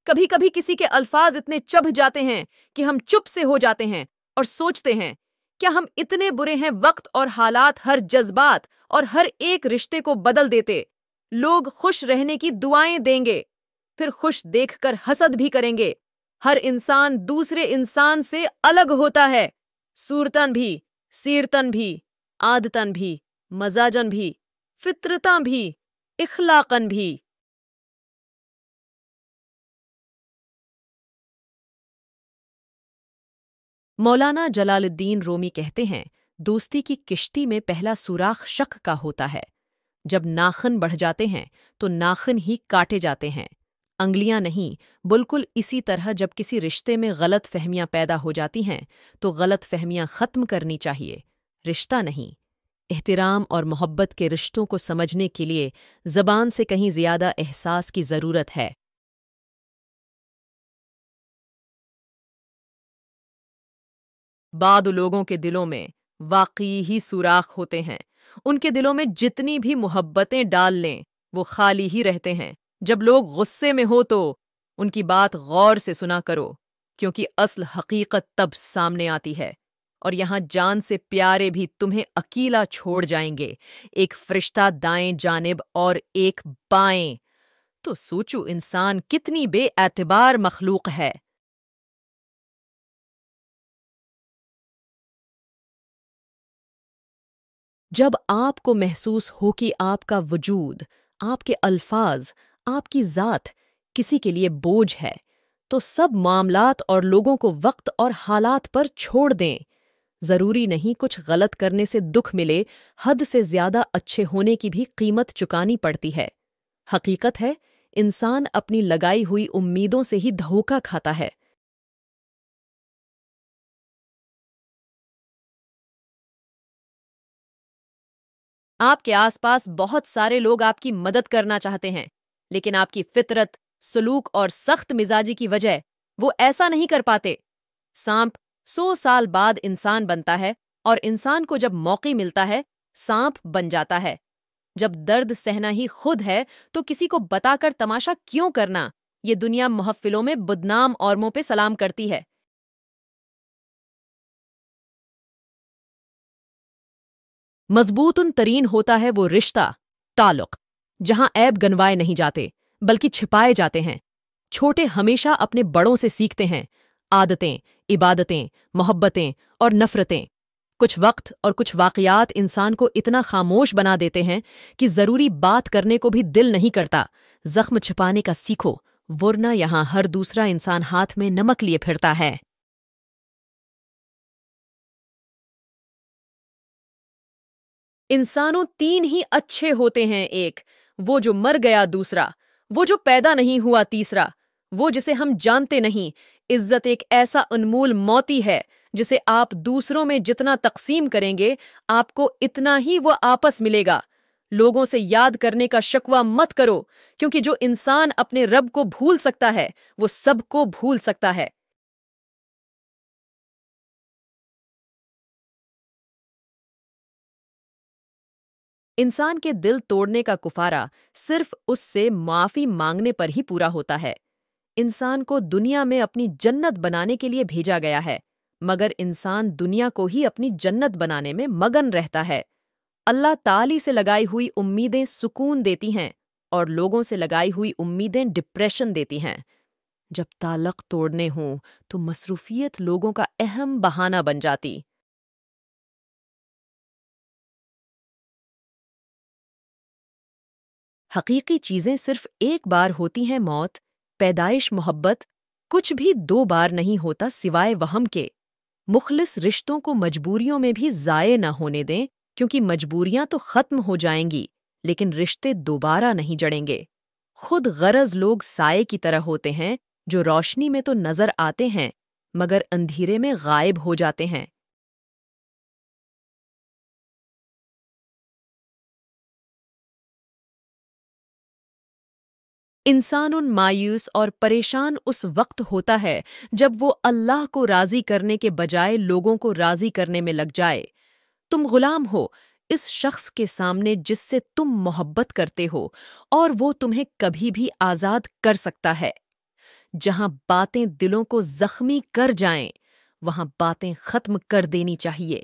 کبھی کبھی کسی کے الفاظ اتنے چبھ جاتے ہیں کہ ہم چپ سے ہو جاتے ہیں اور سوچتے ہیں کیا ہم اتنے برے ہیں؟ وقت اور حالات ہر جذبات اور ہر ایک رشتے کو بدل دیتے۔ لوگ خوش رہنے کی دعائیں دیں گے، پھر خوش دیکھ کر حسد بھی کریں گے۔ ہر انسان دوسرے انسان سے الگ ہوتا ہے، صورتاً بھی، سیرتاً بھی، عادتاً بھی، مزاجاً بھی، فطرتاً بھی، اخلاقاً بھی۔ مولانا جلال الدین رومی کہتے ہیں، دوستی کی کشتی میں پہلا سوراخ شک کا ہوتا ہے۔ جب ناخن بڑھ جاتے ہیں تو ناخن ہی کاٹے جاتے ہیں، انگلیاں نہیں۔ بالکل اسی طرح جب کسی رشتے میں غلط فہمیاں پیدا ہو جاتی ہیں تو غلط فہمیاں ختم کرنی چاہیے، رشتہ نہیں۔ احترام اور محبت کے رشتوں کو سمجھنے کے لیے زبان سے کہیں زیادہ احساس کی ضرورت ہے۔ بعض لوگوں کے دلوں میں واقعی ہی سوراخ ہوتے ہیں، ان کے دلوں میں جتنی بھی محبتیں ڈال لیں وہ خالی ہی رہتے ہیں۔ جب لوگ غصے میں ہو تو ان کی بات غور سے سنا کرو، کیونکہ اصل حقیقت تب سامنے آتی ہے، اور یہاں جان سے پیارے بھی تمہیں اکیلا چھوڑ جائیں گے، ایک فرشتہ دائیں جانب اور ایک بائیں۔ تو سوچو انسان کتنی بے اعتبار مخلوق ہے۔ جب آپ کو محسوس ہو کہ آپ کا وجود، آپ کے الفاظ، آپ کی ذات کسی کے لیے بوجھ ہے، تو سب معاملات اور لوگوں کو وقت اور حالات پر چھوڑ دیں۔ ضروری نہیں کچھ غلط کرنے سے دکھ ملے، حد سے زیادہ اچھے ہونے کی بھی قیمت چکانی پڑتی ہے۔ حقیقت ہے، انسان اپنی لگائی ہوئی امیدوں سے ہی دھوکہ کھاتا ہے۔ آپ کے آس پاس بہت سارے لوگ آپ کی مدد کرنا چاہتے ہیں، لیکن آپ کی فطرت، سلوک اور سخت مزاجی کی وجہ وہ ایسا نہیں کر پاتے۔ سانپ 100 سال بعد انسان بنتا ہے، اور انسان کو جب موقع ملتا ہے سانپ بن جاتا ہے۔ جب درد سہنا ہی خود ہے تو کسی کو بتا کر تماشا کیوں کرنا؟ یہ دنیا محفلوں میں بدنام اورموں پہ سلام کرتی ہے۔ مضبوط ترین ہوتا ہے وہ رشتہ، تعلق، جہاں عیب گنوائے نہیں جاتے بلکہ چھپائے جاتے ہیں۔ چھوٹے ہمیشہ اپنے بڑوں سے سیکھتے ہیں، عادتیں، عبادتیں، محبتیں اور نفرتیں۔ کچھ وقت اور کچھ واقعات انسان کو اتنا خاموش بنا دیتے ہیں کہ ضروری بات کرنے کو بھی دل نہیں کرتا۔ زخم چھپانے کا سیکھو، ورنہ یہاں ہر دوسرا انسان ہاتھ میں نمک لیے پھرتا ہے۔ انسانوں 3 ہی اچھے ہوتے ہیں، ایک وہ جو مر گیا، دوسرا وہ جو پیدا نہیں ہوا، تیسرا وہ جسے ہم جانتے نہیں۔ عزت ایک ایسا انمول موتی ہے جسے آپ دوسروں میں جتنا تقسیم کریں گے آپ کو اتنا ہی وہ آپس ملے گا۔ لوگوں سے یاد کرنے کا شکوہ مت کرو، کیونکہ جو انسان اپنے رب کو بھول سکتا ہے وہ سب کو بھول سکتا ہے۔ انسان کے دل توڑنے کا کفارہ صرف اس سے معافی مانگنے پر ہی پورا ہوتا ہے۔ انسان کو دنیا میں اپنی جنت بنانے کے لیے بھیجا گیا ہے، مگر انسان دنیا کو ہی اپنی جنت بنانے میں مگن رہتا ہے۔ اللہ تعالی سے لگائی ہوئی امیدیں سکون دیتی ہیں، اور لوگوں سے لگائی ہوئی امیدیں ڈپریشن دیتی ہیں۔ جب تعلق توڑنے ہوں تو مصروفیت لوگوں کا اہم بہانہ بن جاتی۔ حقیقی چیزیں صرف ایک بار ہوتی ہیں، موت، پیدائش، محبت، کچھ بھی 2 بار نہیں ہوتا سوائے وہم کے۔ مخلص رشتوں کو مجبوریوں میں بھی ضائع نہ ہونے دیں، کیونکہ مجبوریاں تو ختم ہو جائیں گی لیکن رشتے دوبارہ نہیں جڑیں گے۔ خود غرض لوگ سائے کی طرح ہوتے ہیں جو روشنی میں تو نظر آتے ہیں مگر اندھیرے میں غائب ہو جاتے ہیں۔ انسان مایوس اور پریشان اس وقت ہوتا ہے جب وہ اللہ کو راضی کرنے کے بجائے لوگوں کو راضی کرنے میں لگ جائے۔ تم غلام ہو اس شخص کے سامنے جس سے تم محبت کرتے ہو، اور وہ تمہیں کبھی بھی آزاد کر سکتا ہے۔ جہاں باتیں دلوں کو زخمی کر جائیں وہاں باتیں ختم کر دینی چاہیے۔